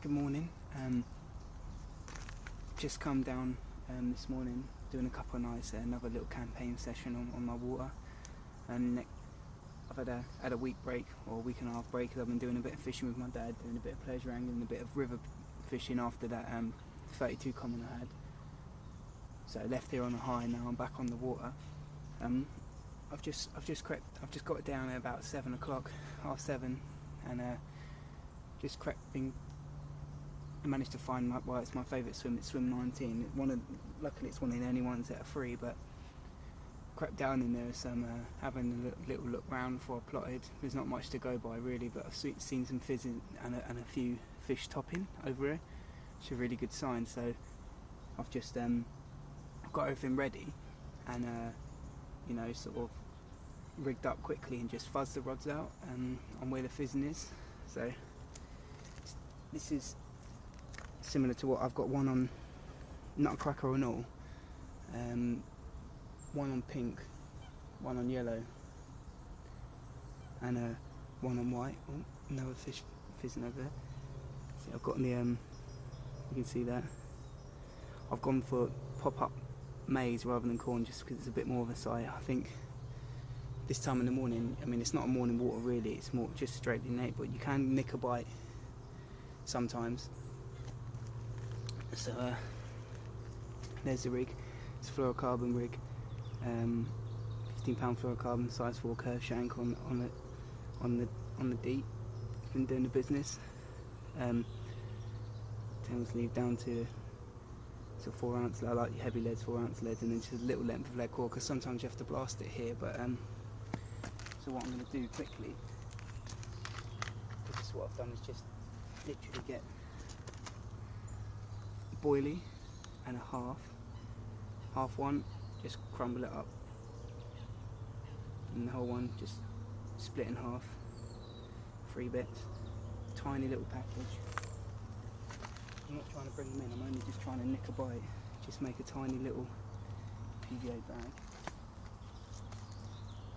Good morning. Just come down this morning, doing a couple of nights at another little campaign session on my water. And I've had a week break, or a week and a half break, because I've been doing a bit of fishing with my dad, doing a bit of pleasure angling, a bit of river fishing after that 32 common I had. So I left here on a high. Now I'm back on the water. I've just got it down at about 7 o'clock, half 7, and I managed to find it's my favourite swim. It's swim 19. Luckily it's one of the only ones that are free, but crept down in there, having a little look round before I plotted. There's not much to go by really, but I've seen some fizzing and a few fish topping over here, which is a really good sign. So I've just got everything ready and sort of rigged up quickly and just fuzzed the rods out on where the fizzing is. So this is similar to what I've got, one on nutcracker and all, one on pink, one on yellow, and one on white. Oh, another fish fizzing over there. See, I've got the you can see that I've gone for pop-up maize rather than corn, just because it's a bit more of a sight. I think this time in the morning, I mean, it's not a morning water really, it's more just straight innate, but you can nick a bite sometimes. So there's the rig. It's a fluorocarbon rig, 15-pound fluorocarbon, size 4 curve shank on the deep. It's been doing the business. Tails lead down to 4 ounce. I like heavy leads, 4 ounce leads, and then just a little length of lead core, because sometimes you have to blast it here. But so what I'm going to do quickly, this is what I've done, is just literally get a boilie and a half one, just crumble it up, and the whole one just split in half, 3 bits, tiny little package. I'm not trying to bring them in, I'm only just trying to nick a bite, just make a tiny little PVA bag.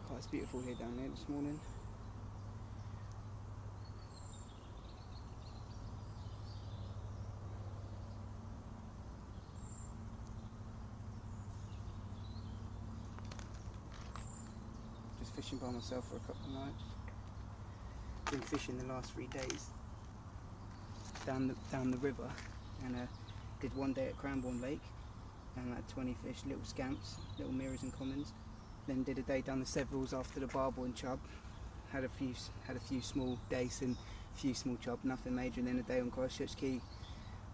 Oh, it's beautiful here down there this morning. Just fishing by myself for a couple of nights. Been fishing the last 3 days down the river, and did one day at Cranbourne Lake and had 20 fish, little scamps, little mirrors and commons. Then did a day down the Severals after the barbour and chub. Had a few small dace and a few small chub, nothing major. And then a day on Christchurch Quay.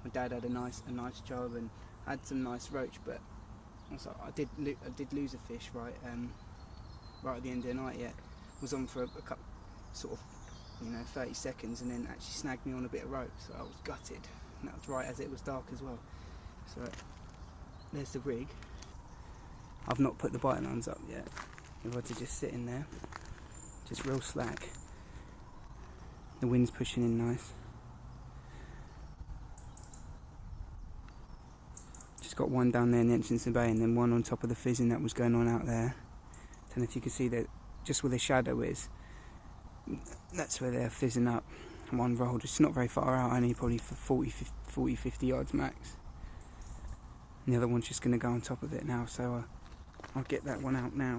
My dad had a nice chub and had some nice roach, but also I did lose a fish right at the end of the night. Yeah, was on for a couple, sort of 30 seconds, and then actually snagged me on a bit of rope, so I was gutted. And that was right as it was dark as well. So there's the rig. I've not put the bite lines up yet. If I were to just sit in there, just real slack. The wind's pushing in nice. Just got one down there in the entrance of the bay, and then one on top of the fizzing that was going on out there. And if you can see that, just where the shadow is, that's where they're fizzing up. One rolled, it's not very far out, only probably for 40, 50 yards max. And the other one's just going to go on top of it now, so I'll get that one out now.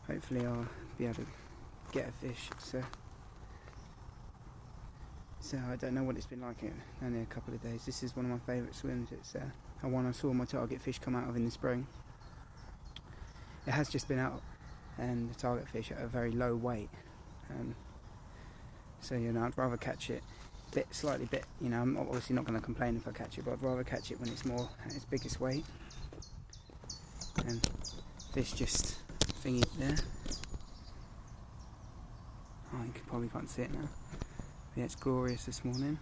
Hopefully I'll be able to get a fish. So I don't know what it's been like in only a couple of days. This is one of my favourite swims. It's one I saw my target fish come out of in the spring. It has just been out and the target fish at a very low weight. So I'd rather catch it slightly bit. I'm obviously not going to complain if I catch it, but I'd rather catch it when it's more at its biggest weight. And fish just thingy there. Oh, you probably can't see it now. But yeah, it's glorious this morning.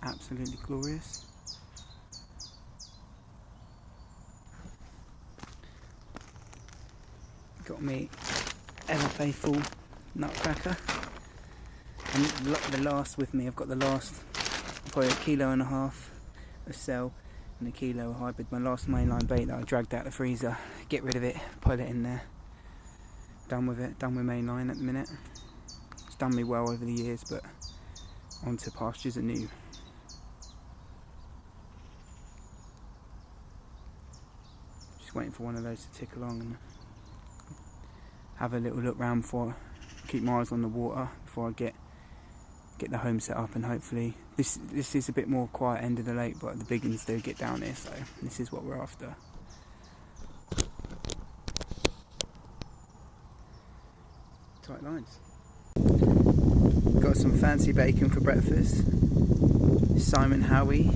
Absolutely glorious. Got me ever faithful nutcracker. And the last with me, I've got the last probably 1.5 kilos of cell and 1 kilo of hybrid. My last mainline bait that I dragged out the freezer. Get rid of it, put it in there. Done with it, done with mainline at the minute. It's done me well over the years, but onto pastures anew. Just waiting for one of those to tick along and have a little look round before I keep my eyes on the water before I get the home set up, and hopefully this is a bit more quiet end of the lake, but the big ones do get down here, so this is what we're after. Tight lines. Got some fancy bacon for breakfast. Simon Howie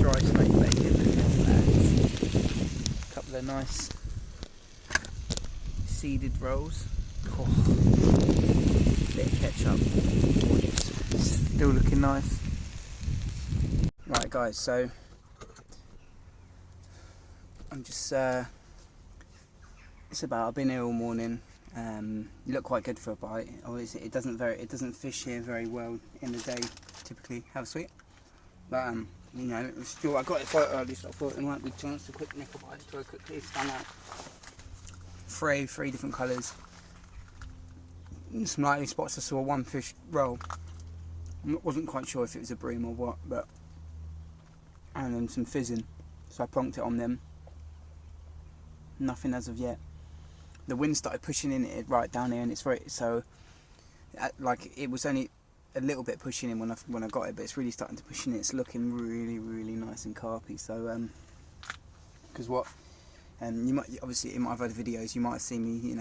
dry smoked bacon. A couple of nice seeded rolls. Oh. Bit of ketchup. Still looking nice. Right guys, so I'm just I've been here all morning. You look quite good for a bite. Obviously it doesn't fish here very well in the day typically. Have a sweet. But still I got it quite early, so I thought it might be a chance to quick nick a bite. So I quickly spun out three different colours. Some lightning spots. I saw one fish roll. Wasn't quite sure if it was a bream or what, and then some fizzing. So I plonked it on them. Nothing as of yet. The wind started pushing in it right down here, and it's very like it was only a little bit pushing in when I got it, but it's really starting to push in. It's looking really nice and carpy. So because you might obviously in my other videos you might have seen me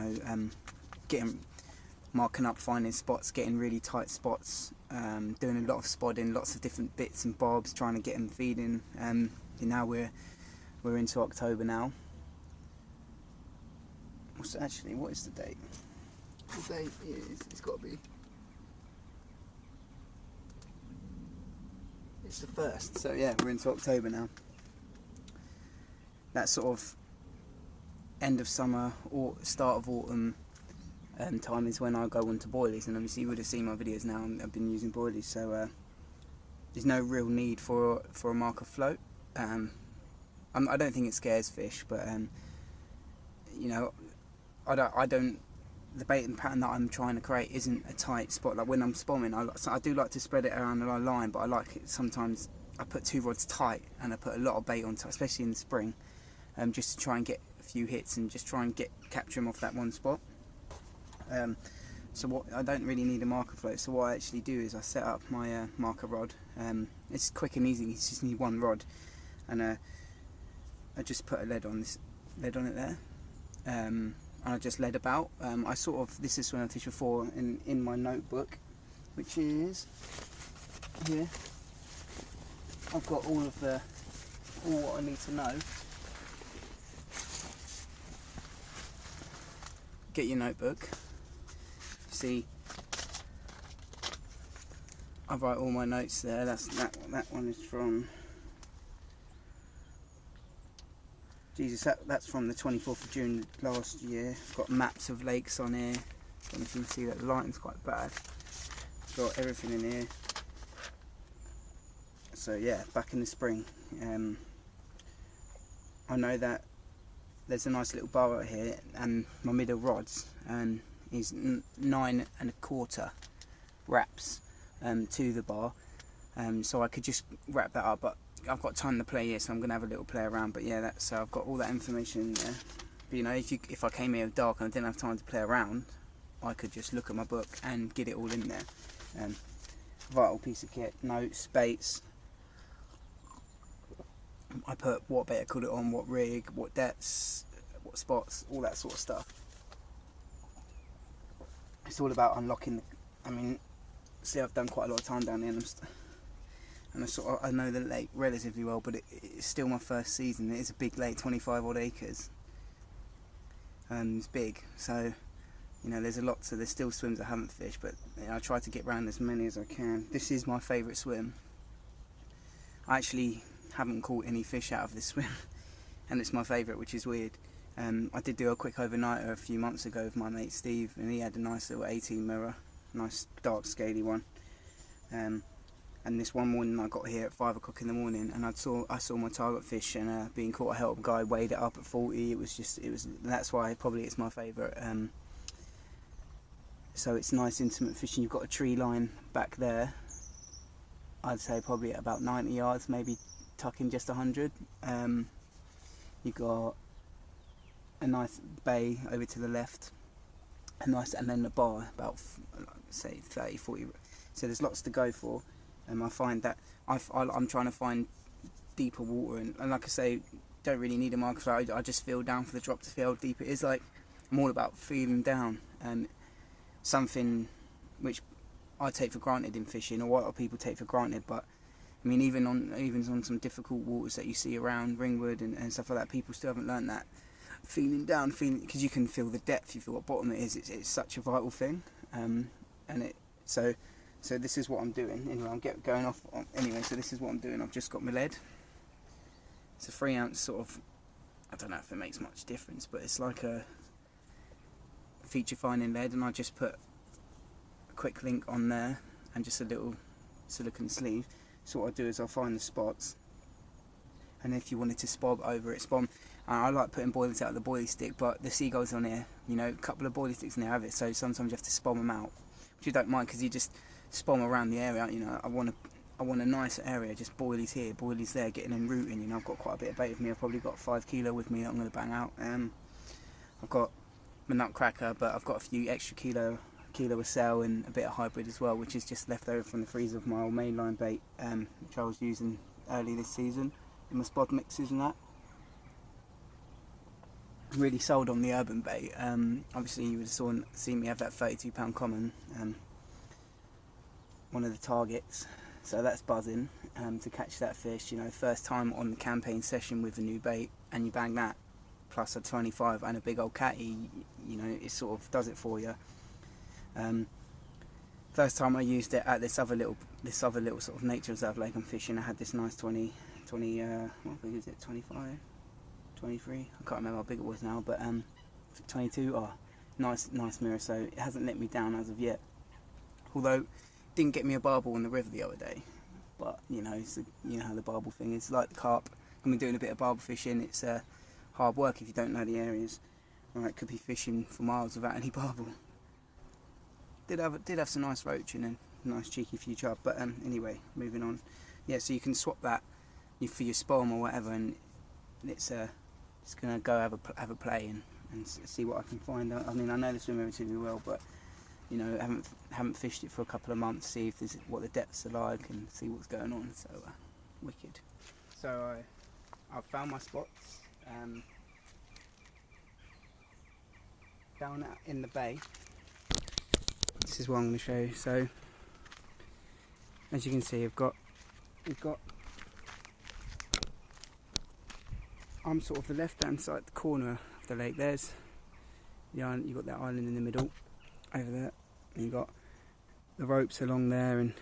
marking up, finding spots, getting really tight spots, doing a lot of spodding, lots of different bits and bobs, trying to get them feeding. Now we're into October now. What is the date? The date is, it's got to be, it's the 1st, so yeah, we're into October now. That sort of end of summer or start of autumn time is when I go onto boilies, and obviously you would have seen my videos now. I've been using boilies, so there's no real need for a marker float. I don't think it scares fish, but the baiting pattern that I'm trying to create isn't a tight spot. Like when I'm spomming, I do like to spread it around the line, but I like it sometimes. I put 2 rods tight and I put a lot of bait on top, especially in the spring, just to try and get a few hits and just try and capture them off that one spot. So I don't really need a marker float. So what I actually do is I set up my marker rod. It's quick and easy. You just need 1 rod, and I just put a lead on it there. And I just led about. This is when I fished before in my notebook, which is here. I've got all what I need to know. Get your notebook. See, I write all my notes there. That one is from. Jesus, that's from the 24th of June last year. I've got maps of lakes on here. So you can see that the lighting's quite bad. Got everything in here. So yeah, back in the spring. I know that there's a nice little bar right here, and my middle rods is 9 1/4 wraps to the bar. So I could just wrap that up, but I've got time to play here, so I'm going to have a little play around. But yeah, so I've got all that information in there. But if I came here dark and I didn't have time to play around, I could just look at my book and get it all in there. Vital piece of kit, notes, baits. I put what bait I called it on, what rig, what depths, what spots, all that sort of stuff. it's all about unlocking I mean, see, I've done quite a lot of time down there, and I know the lake relatively well, but it's still my first season. It is a big lake, 25 odd acres, and it's big, so you know there's there's still swims I haven't fished, but you know, I try to get around as many as I can. This is my favourite swim. I actually haven't caught any fish out of this swim, and it's my favourite, which is weird. I did do a quick overnighter a few months ago with my mate Steve, and he had a nice little 18 mirror, nice dark scaly one. And this one morning I got here at 5 o'clock in the morning, and I saw my target fish and being caught. I helped a guy weighed it up at 40. That's why probably it's my favourite. So it's nice intimate fishing. You've got a tree line back there. I'd say probably at about 90 yards, maybe tucking just 100. You've got a nice bay over to the left, and then the bar about say 30-40. So there's lots to go for. I find that I'm trying to find deeper water, and like I say, don't really need a marker. I just feel down for the drop to feel how deep it is. Like, I'm all about feeling down, and something which I take for granted in fishing, or what other people take for granted. But I mean, even on some difficult waters that you see around Ringwood and stuff like that, people still haven't learned that feeling down, because you can feel the depth, you feel what bottom it is. It's such a vital thing, So this is what I'm doing. Anyway, I'm going off. Anyway, so this is what I'm doing. I've just got my lead. It's a 3 ounce sort of. I don't know if it makes much difference, but it's like a feature finding lead, and I just put a quick link on there and just a little silicone sleeve. So what I do is I'll find the spots, and if you wanted to spob over it, spob. I like putting boilies out of the boilie stick, but the seagulls on here, you know, a couple of boilie sticks in there have it. So sometimes you have to spob them out, which you don't mind because you just spom around the area. You know, I want a nice area, just boilies here, boilies there, getting in rooting. You know, I've got quite a bit of bait with me. I've probably got 5 kilo with me that I'm going to bang out. I've got my nutcracker, but I've got a few extra kilo of cell and a bit of hybrid as well, which is just left over from the freezer of my old mainline bait, which I was using early this season in my spod mixes and that. Really sold on the urban bait. Obviously you would have seen me have that 32-pound common, one of the targets, so that's buzzing to catch that fish. You know, first time on the campaign session with the new bait, and you bang that plus a 25 and a big old catty, you know, it sort of does it for you. First time I used it at this other little sort of nature reserve lake I'm fishing, I had this nice 20 what big is it, 25, 23, I can't remember how big it was now, but 22. Oh, nice mirror. So it hasn't let me down as of yet, although didn't get me a barbel on the river the other day. But you know, you know how the barbel thing is, like the carp. I've been doing a bit of barbel fishing. It's hard work if you don't know the areas. Right, could be fishing for miles without any barbel. Did have some nice roach and a nice cheeky few chub. But anyway, moving on. Yeah, so you can swap that for your spom or whatever, and it's just gonna go have a play and see what I can find. I mean, I know the swim relatively well, but you know, haven't fished it for a couple of months. See if what the depths are like and see what's going on. So wicked. So I've found my spots down in the bay. This is what I'm going to show you. So as you can see, we've got I'm sort of the left hand side, the corner of the lake. There's the island. You've got that island in the middle over there, and you've got the ropes along there, and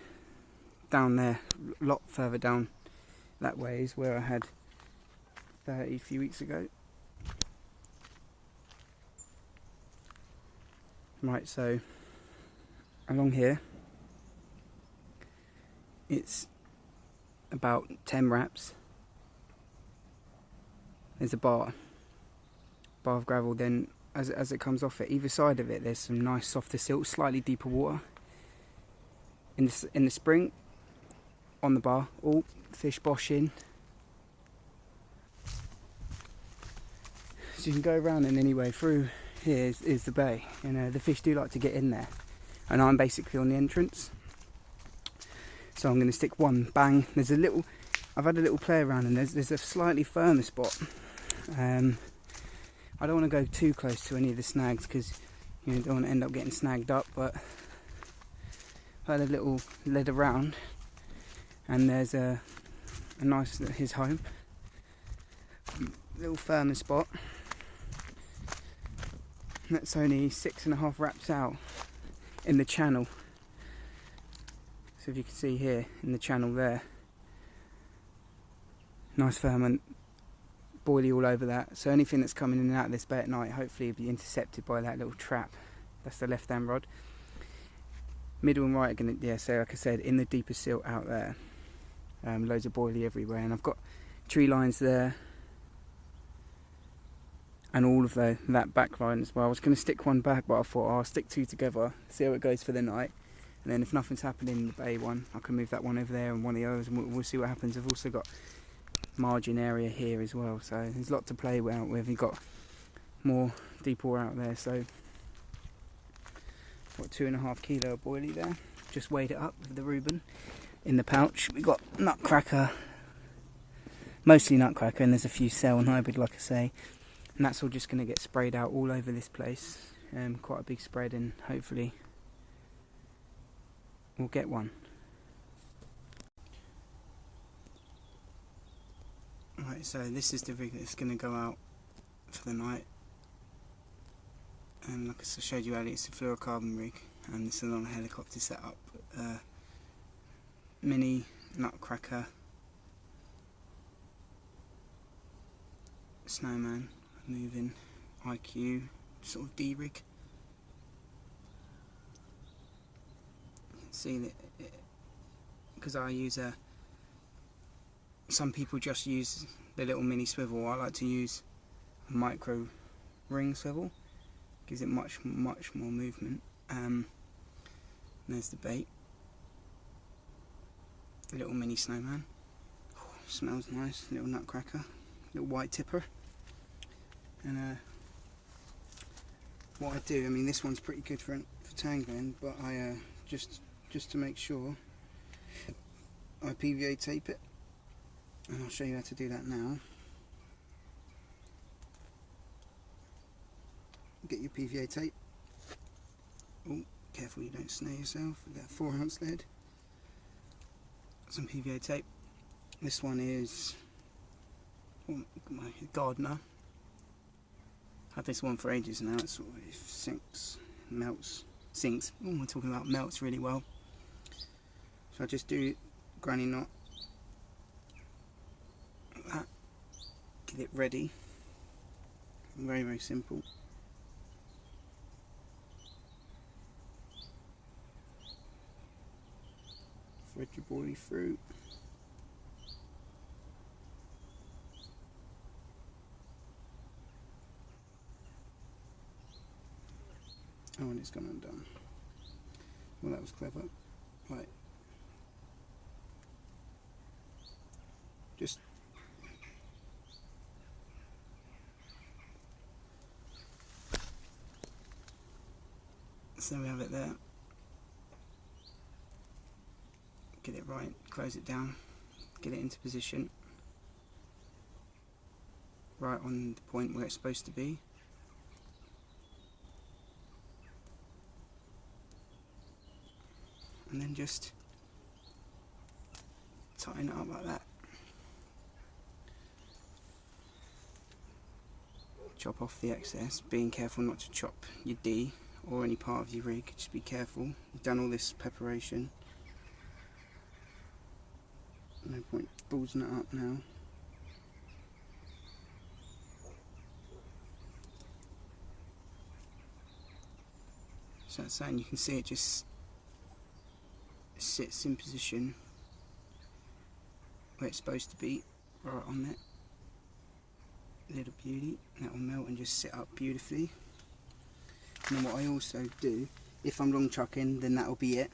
down there, a lot further down that way is where I had 30 a few weeks ago. Right, so along here it's about 10 wraps. There's a bar of gravel. Then as it comes off it, either side of it, there's some nice softer silt, slightly deeper water. In the spring, on the bar, all fish boshing. So you can go around, and anyway through here is the bay. You know, the fish do like to get in there, and I'm basically on the entrance. So I'm going to stick one bang. I've had a little play around, and there's a slightly firmer spot. I don't want to go too close to any of the snags because You don't want to end up getting snagged up, but I had a little led around, and there's a nice, his home, little firming spot. That's only 6.5 wraps out in the channel. So if you can see here in the channel there, nice firm boilie all over that. So anything that's coming in and out of this bay at night, hopefully will be intercepted by that little trap. That's the left hand rod. Middle and right are gonna, yeah, so like I said, in the deeper silt out there, loads of boilie everywhere, and I've got tree lines there and all of that back line as well. I was going to stick one back, but I thought I'll stick 2 together, see how it goes for the night, and then if nothing's happening in the bay one, I can move that one over there and one of the others, and we'll see what happens. I've also got margin area here as well, so there's a lot to play with. You've got more deep water out there, so got 2.5 kilo of boilie there. Just weighed it up with the Reuben. In the pouch we got nutcracker, mostly nutcracker, and there's a few cell and hybrid, like I say, and that's all just going to get sprayed out all over this place. Quite a big spread, and hopefully we'll get one. Right, so this is the rig that's going to go out for the night, and like I showed you earlier, it's a fluorocarbon rig, and this is on a helicopter setup. Mini nutcracker, snowman, moving, IQ, sort of D rig. You can see that because I use some people just use the little mini swivel. I like to use a micro ring swivel, gives it much more movement. There's the bait, the little mini snowman. Oh, smells nice, little nutcracker, little white tipper. And what I do, I mean, this one's pretty good for tangling, but I just to make sure, I PVA tape it, and I'll show you how to do that now. Get your PVA tape. Oh, careful you don't snare yourself. We've got a 4-ounce lead. Some PVA tape. This one is my Gardener. Had this one for ages now. It sort of sinks. Oh, we're talking about melts really well. So I just do granny knot like that. Get it ready. Very, very simple. Thread your boilie through. Oh, and it's gone undone. Well, that was clever. Right. Just so we have it there. Get it right, close it down, get it into position, right on the point where it's supposed to be. And then just tighten it up like that. Chop off the excess, being careful not to chop your D or any part of your rig, just be careful. You've done all this preparation. No point ballsing it up now. So that's that, and you can see it just sits in position where it's supposed to be, right on it. Little beauty, that will melt and just sit up beautifully. And then what I also do, if I'm long chucking, then that'll be it.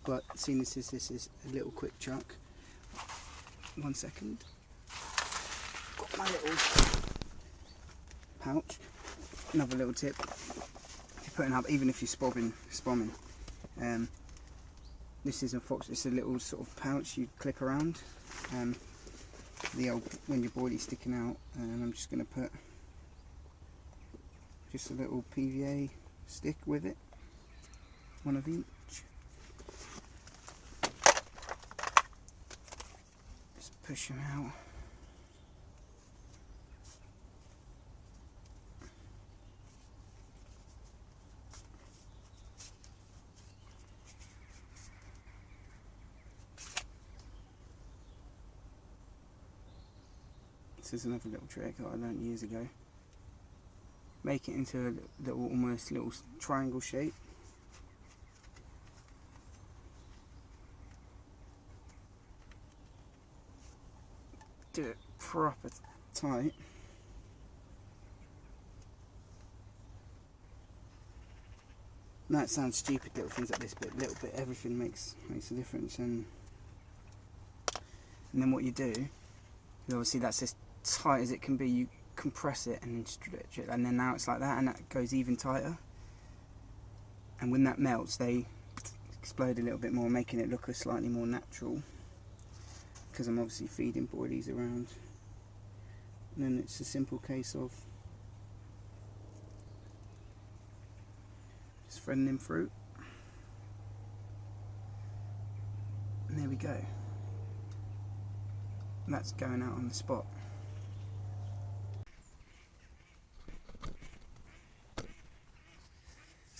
But seeing this is a little quick chuck. 1 second. Got my little pouch. Another little tip. If you're putting up, even if you're spomming, this is it's a little sort of pouch you clip around. The old when your boilie's sticking out, and I'm just going to put just a little PVA stick with it, one of each. Just push them out. This is another little trick that I learned years ago. Make it into a little, almost little triangle shape. Do it proper tight. Now it sounds stupid, little things like this, but little bit, everything makes a difference. And then what you do, obviously that's as tight as it can be, you compress it and stretch it, and then now it's like that, and that goes even tighter, and when that melts they explode a little bit more, making it look a slightly more natural, because I'm obviously feeding boilies around. And then it's a simple case of just threading them through, and there we go. And that's going out on the spot.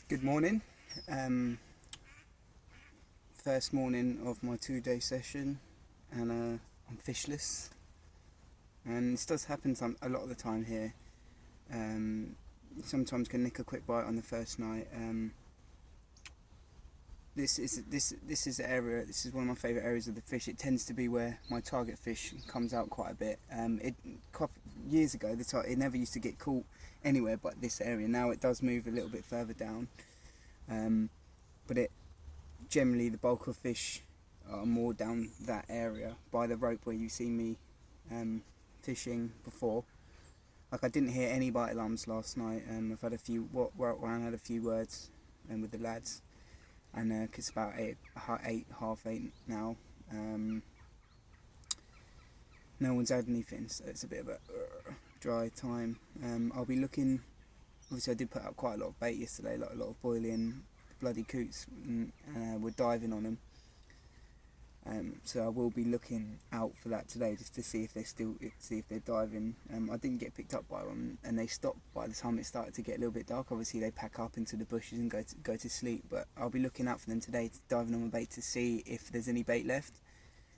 Good morning. First morning of my 2-day session, and I'm fishless. And this does happen a lot of the time here. Sometimes can nick a quick bite on the first night. This is the area. This is one of my favourite areas of the fish. It tends to be where my target fish comes out quite a bit. Years ago, it never used to get caught anywhere but this area. Now it does move a little bit further down, but generally the bulk of fish are more down that area by the rope where you see me fishing before. Like, I didn't hear any bite alarms last night. I've had a few. I had a few words with the lads. And it's about 8:30 now. No one's had anything, so it's a bit of a dry time. I'll be looking. Obviously, I did put out quite a lot of bait yesterday, like a lot of boilie and bloody coots. We're diving on them. So I will be looking out for that today, just to see if they're diving. I didn't get picked up by one, and they stopped by the time it started to get a little bit dark. Obviously they pack up into the bushes and go to sleep, but I'll be looking out for them today, diving on my bait to see if there's any bait left.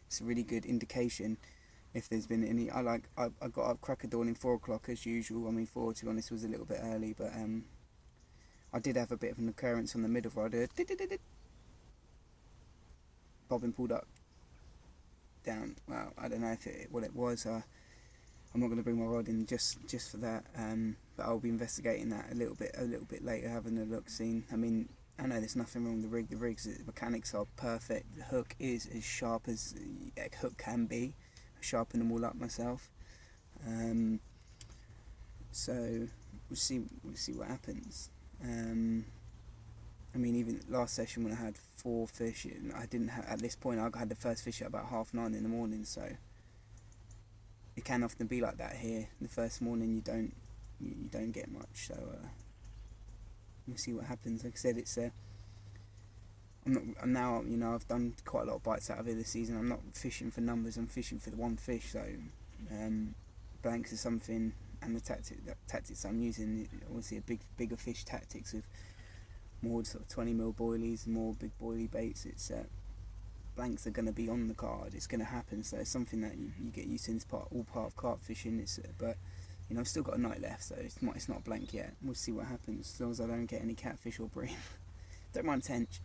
It's a really good indication if there's been any. I got up crack of dawn in 4 o'clock as usual. I mean, 4, to be honest, was a little bit early, but I did have a bit of an occurrence on the middle rod. Bobbin pulled up down. Well, I don't know what it was. I'm not going to bring my rod in just for that. But I'll be investigating that a little bit later, having a look, seeing. I mean, I know there's nothing wrong with the rig. The mechanics are perfect. The hook is as sharp as a hook can be. I sharpen them all up myself. So we'll see what happens. I mean, even last session when I had 4 fish, I didn't have, at this point I had the first fish at about 9:30 in the morning, so it can often be like that here. The first morning you don't get much, so we'll see what happens. Like I said, it's I'm now, you know, I've done quite a lot of bites out of it this season. I'm not fishing for numbers, I'm fishing for the one fish. So blanks is something, and the tactics I'm using, obviously bigger fish tactics with more sort of 20mm boilies, more big boilie baits. It's blanks are going to be on the card. It's going to happen. So it's something that you get used to. It's all part of carp fishing. But you know, I've still got a night left, so it's not blank yet. We'll see what happens, as long as I don't get any catfish or bream. Don't mind tench.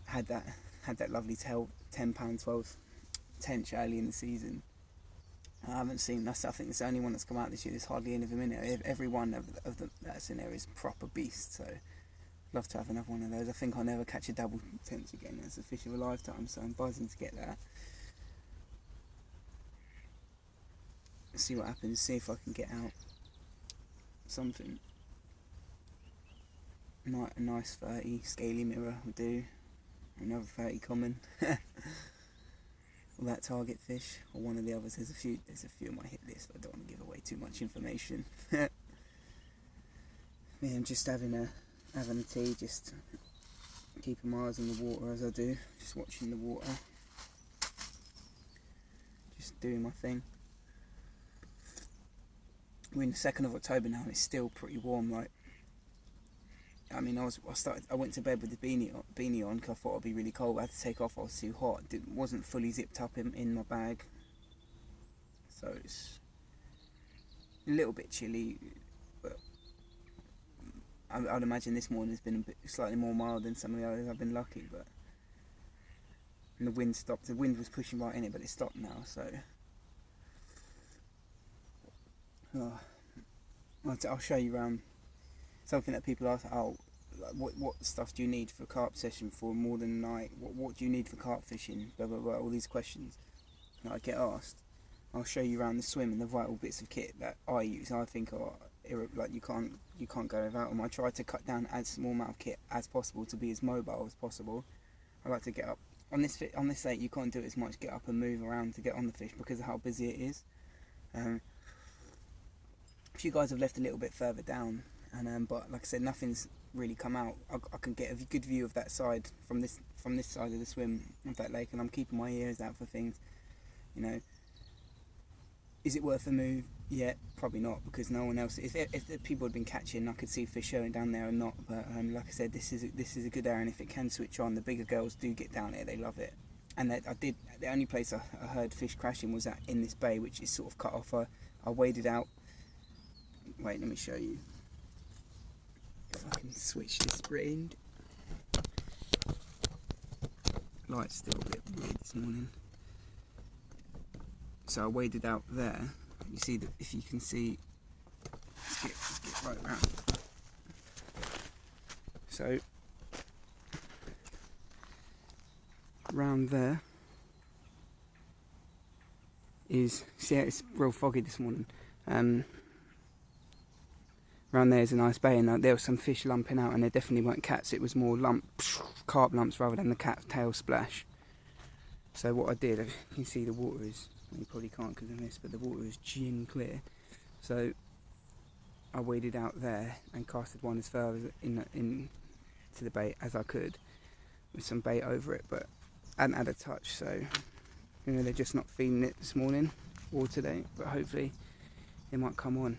Had that lovely £10, 12 tench early in the season. I haven't seen. I think it's the only one that's come out this year. There's hardly any of them in it. Every one of them that's in there is proper beast. So love to have another one of those. I think I'll never catch a double tench again. That's a fish of a lifetime, so I'm buzzing to get that. See what happens, see if I can get out something. A nice 30 scaly mirror will do. Another 30 common. Or that target fish, or one of the others. There's a few on my hit list, but I don't want to give away too much information. Yeah, I'm just having a tea, just keeping my eyes on the water as I do, just watching the water, just doing my thing. We're in the 2nd of October now and it's still pretty warm. Like, I mean, I went to bed with the beanie on because I thought it'd be really cold. I had to take off, I was too hot. It wasn't fully zipped up in my bag, so it's a little bit chilly, but I'd imagine this morning has been slightly more mild than some of the others. I've been lucky, but and the wind stopped. The wind was pushing right in it, but it stopped now. So I'll show you around. Something that people ask, what stuff do you need for a carp session for more than a night? What do you need for carp fishing? Blah blah blah. All these questions that I get asked. I'll show you around the swim and the vital bits of kit that I use. I think are like you can't go without them. I try to cut down as small amount of kit as possible to be as mobile as possible. I like to get up on this lake. You can't do it as much. Get up and move around to get on the fish because of how busy it is. If you guys have left a little bit further down, and but like I said, nothing's really come out. I can get a good view of that side from this side of the swim of that lake, and I'm keeping my ears out for things. You know, is it worth a move? Yeah, probably not, because no one else. If the people had been catching, I could see fish showing down there or not. But like I said, this is a good area, and if it can switch on, the bigger girls do get down here. They love it. And the only place I heard fish crashing was in this bay, which is sort of cut off. I waded out. Wait, let me show you. If I can switch the screen. Light's still a bit weird this morning. So I waded out there. You see that, if you can see, let's get right around. So around there is, see, it's real foggy this morning. Around there is a nice bay, and there were some fish lumping out, and they definitely weren't cats. It was more carp lumps rather than the cat tail splash. So what I did, you can see the water is, well, you probably can't because of this, but the water is gin clear. So I waded out there and casted one as far as in to the bait as I could, with some bait over it, but I hadn't had a touch. So you know, they're just not feeding it this morning or today, but hopefully it might come on.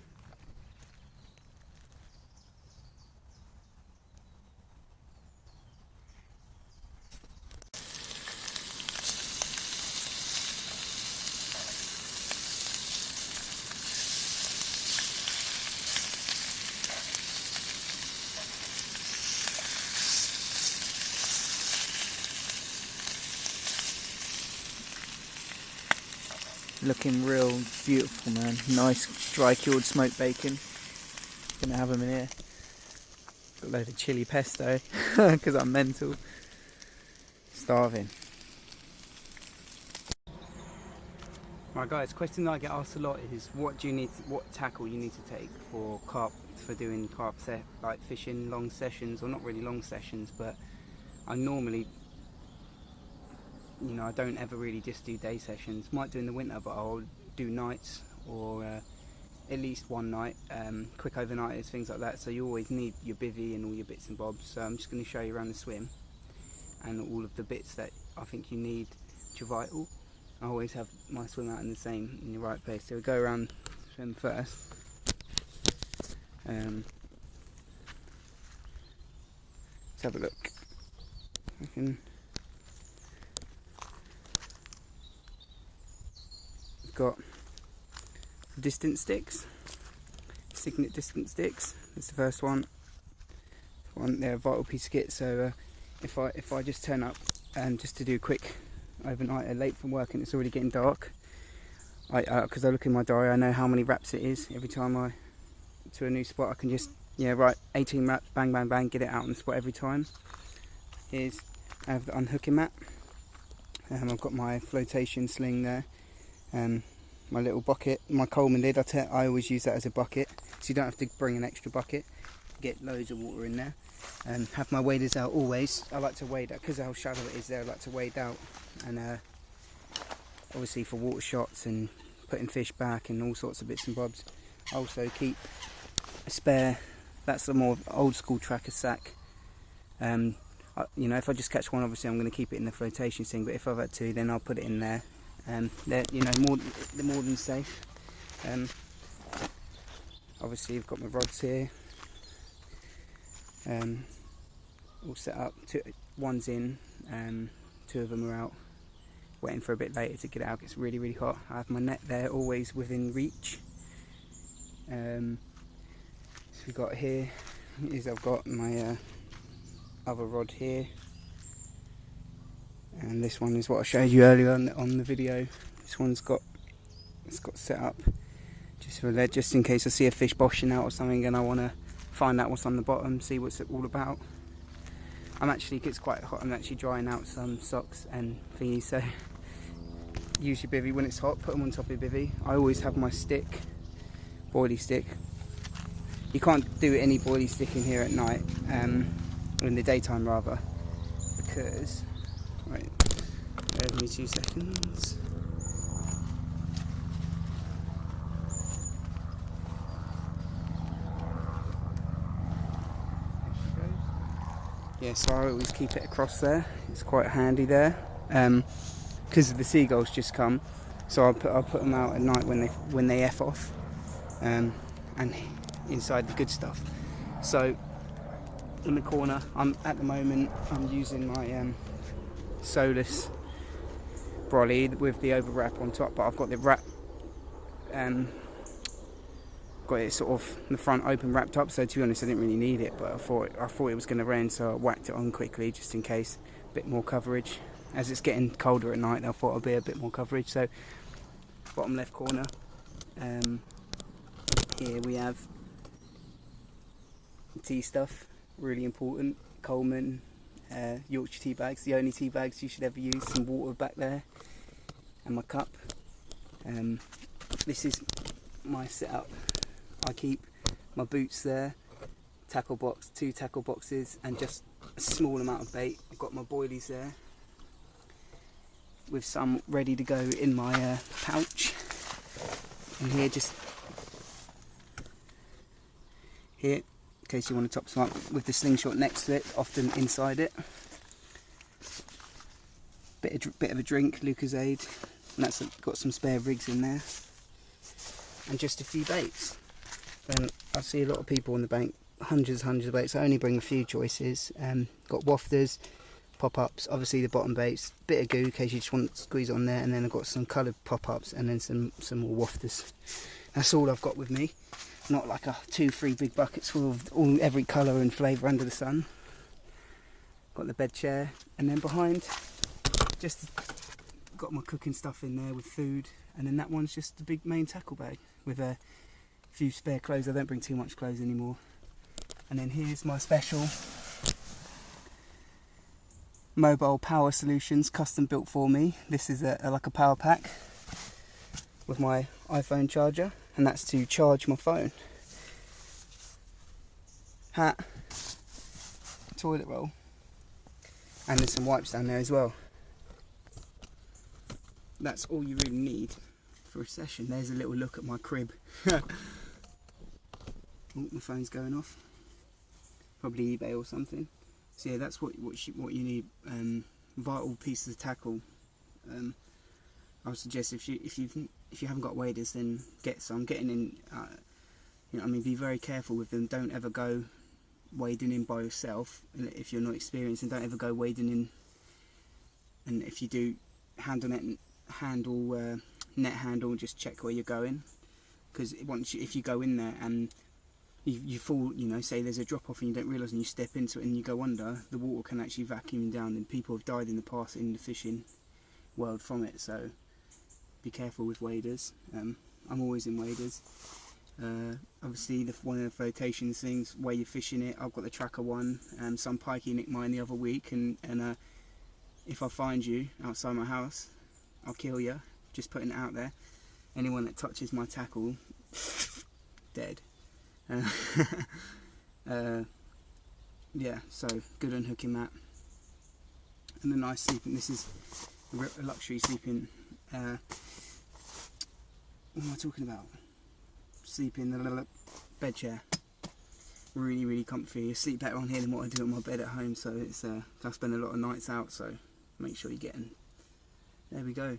Looking real beautiful, man. Nice dry cured smoked bacon. Gonna have them in here. Got a load of chili pesto because I'm mental. Starving. Right guys, question that I get asked a lot is what tackle you need to take for carp, for doing carp like fishing long sessions, or not really long sessions, but I normally, you know, I don't ever really just do day sessions. Might do in the winter, but I'll do nights, or at least one night, quick overnighters, things like that. So you always need your bivvy and all your bits and bobs. So I'm just going to show you around the swim and all of the bits that I think you need, which are vital. I always have my swim out in the right place. So we'll go around the swim first. Let's have a look. Got distance sticks, Signet distance sticks. That's the first one. They're a vital piece of kit. So if I just turn up just to do a quick overnight, late from work and it's already getting dark, because I look in my diary, I know how many wraps it is. Every time I to a new spot, I can just 18 wraps, bang bang bang, get it out on the spot every time. I have the unhooking mat. I've got my flotation sling there. My little bucket, my Coleman lid, I always use that as a bucket, so you don't have to bring an extra bucket. Get loads of water in there. Have my waders out always. I like to wade out, because of how shallow it is there, I like to wade out. And obviously for water shots and putting fish back and all sorts of bits and bobs. I also keep a spare That's a more old school tracker sack. You know, if I just catch one, obviously I'm going to keep it in the flotation thing, but if I've had two, then I'll put it in there. They're, you know, they're more than safe. Obviously I've got my rods here, all set up. One's in, 2 of them are out, waiting for a bit later to get out. It's really, really hot. I have my net there, always within reach. So we've got here is I've got my other rod here, and this one is what I showed you earlier on the video. This one's got set up just for lead, just in case I see a fish boshing out or something and I want to find out what's on the bottom, see what's it all about. It's quite hot, I'm actually drying out some socks and thingies, so use your bivvy when it's hot, put them on top of your bivvy. I always have my stick, boilie stick. You can't do any boilie stick in here at night, or in the daytime rather, because, right, bear with me 2 seconds. Yeah, so I always keep it across there. It's quite handy there, because the seagulls just come. So I'll put them out at night when they f off, and inside the good stuff. So in the corner, at the moment I'm using my Solus brolly with the over wrap on top, but I've got the wrap, got it sort of the front open wrapped up, so to be honest I didn't really need it, but I thought it was going to rain, so I whacked it on quickly just in case. A bit more coverage as it's getting colder at night. I thought it'd be a bit more coverage. So bottom left corner, here we have tea stuff, really important. Coleman Yorkshire tea bags, the only tea bags you should ever use. Some water back there, and my cup. This is my setup. I keep my boots there, tackle box, 2 tackle boxes, and just a small amount of bait. I've got my boilies there with some ready to go in my pouch. And here, in case you want to top some up, with the slingshot next to it, often inside it. Bit of a drink, Lucozade, and that's got some spare rigs in there, and just a few baits. Then I see a lot of people on the bank, hundreds of baits. I only bring a few choices. Got wafters, pop-ups, obviously the bottom baits, bit of goo in case you just want to squeeze on there, and then I've got some coloured pop-ups, and then some more wafters. That's all I've got with me. Not like 2-3 big buckets full of every colour and flavour under the sun. Got the bed chair, and then behind, just got my cooking stuff in there with food, and then that one's just the big main tackle bag with a few spare clothes. I don't bring too much clothes anymore. And then here's my special mobile power solutions, custom built for me. This is like a power pack with my iPhone charger, and that's to charge my phone. Hat, toilet roll, and there's some wipes down there as well. That's all you really need for a session. There's a little look at my crib. Oh, my phone's going off. Probably eBay or something. So yeah, that's what you need. Vital pieces of tackle. I would suggest if you haven't got waders, then get some. Getting in, you know, I mean, be very careful with them. Don't ever go wading in by yourself if you're not experienced, and don't ever go wading in. And if you do, net handle, just check where you're going, because if you go in there and you fall, you know, say there's a drop off and you don't realise, and you step into it and you go under, the water can actually vacuum down, and people have died in the past in the fishing world from it. So be careful with waders. I'm always in waders. Obviously one of the flotation things, where you're fishing it, I've got the tracker one. Some pikey nicked mine the other week, and if I find you outside my house, I'll kill you. Just putting it out there. Anyone that touches my tackle, dead. Yeah, so good unhooking that. And a nice sleeping, this is a luxury sleeping, what am I talking about? Sleeping bed chair. really comfy. You sleep better on here than what I do in my bed at home, so it's I spend a lot of nights out, so make sure you're getting. There we go.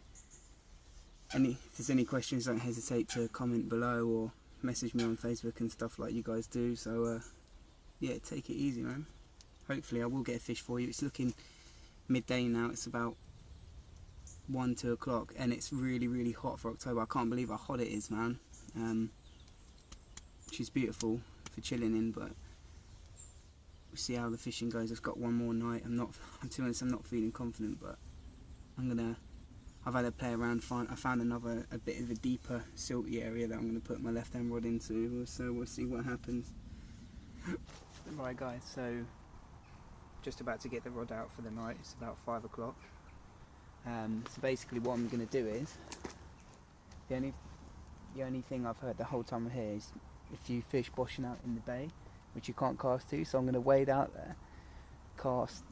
If there's any questions, don't hesitate to comment below or message me on Facebook and stuff like you guys do. So yeah, take it easy, man. Hopefully I will get a fish for you. It's looking midday now. It's about 1-2 o'clock, and it's really hot for October. I can't believe how hot it is, man. Which is beautiful for chilling in, but we'll see how the fishing goes. I've got one more night. I'm to be honest, I'm not feeling confident, but I've had a play around. I found a bit of a deeper silty area that I'm going to put my left hand rod into, so we'll see what happens. Right guys, so just about to get the rod out for the night. It's about 5 o'clock. So basically what I'm going to do is, the only thing I've heard the whole time I'm here is a few fish boshing out in the bay, which you can't cast to, so I'm going to wade out there, cast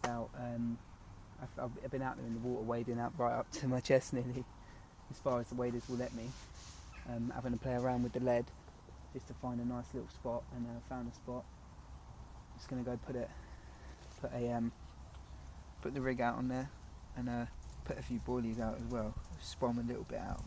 out. I've been out there in the water wading out right up to my chest nearly, as far as the waders will let me, having to play around with the lead just to find a nice little spot, and I found a spot. Just going to go put the rig out on there, and put a few boilies out as well, spawn a little bit out.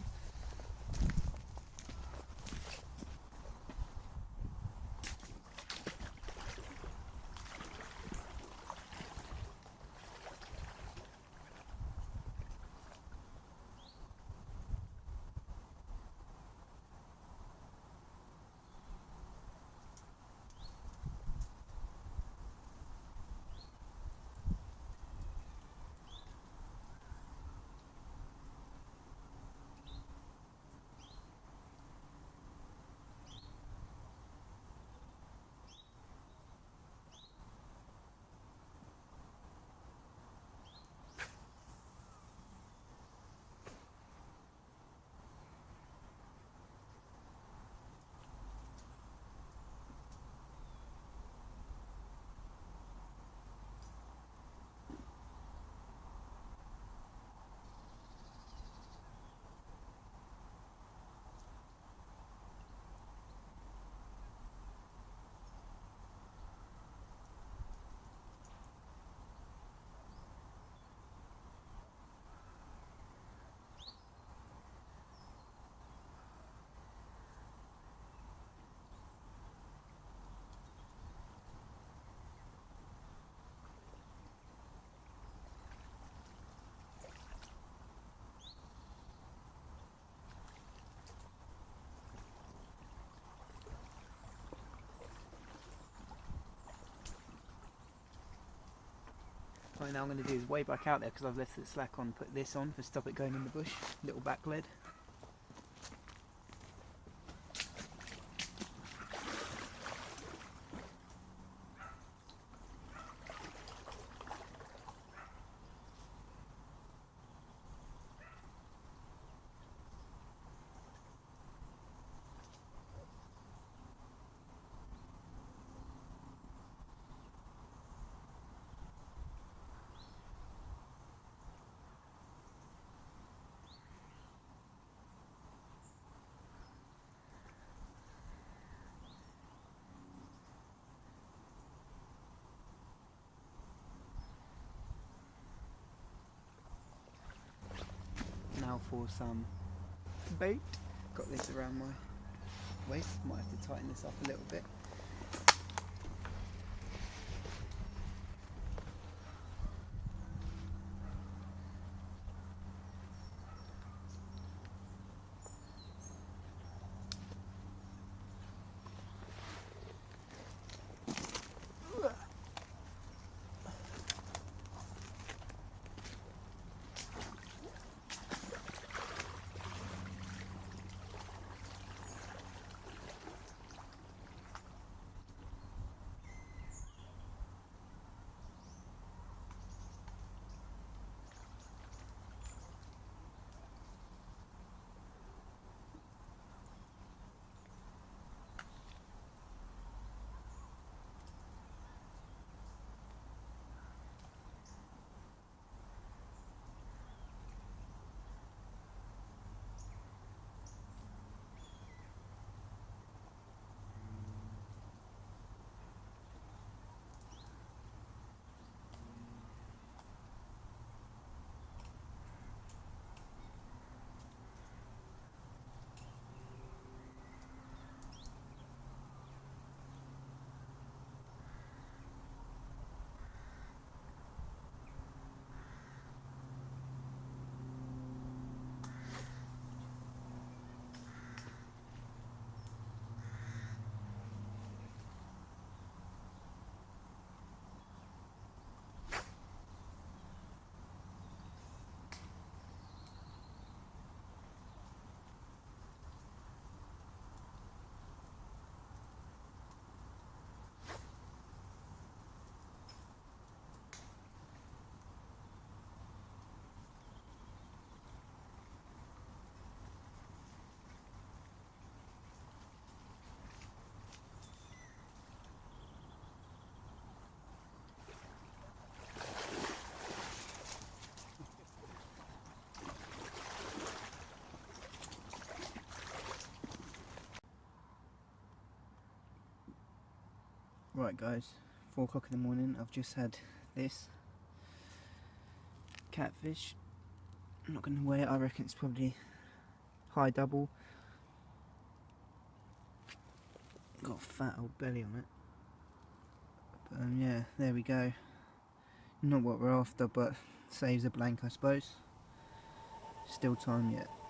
Right, now I'm going to do is way back out there because I've left the slack on, put this on to stop it going in the bush, little back lead. Now for some bait. Got this around my waist, might have to tighten this up a little bit. Right guys, 4 o'clock in the morning. I've just had this catfish. I'm not going to weigh it, I reckon it's probably high double. Got a fat old belly on it. But yeah, there we go. Not what we're after, but saves a blank I suppose. Still time yet.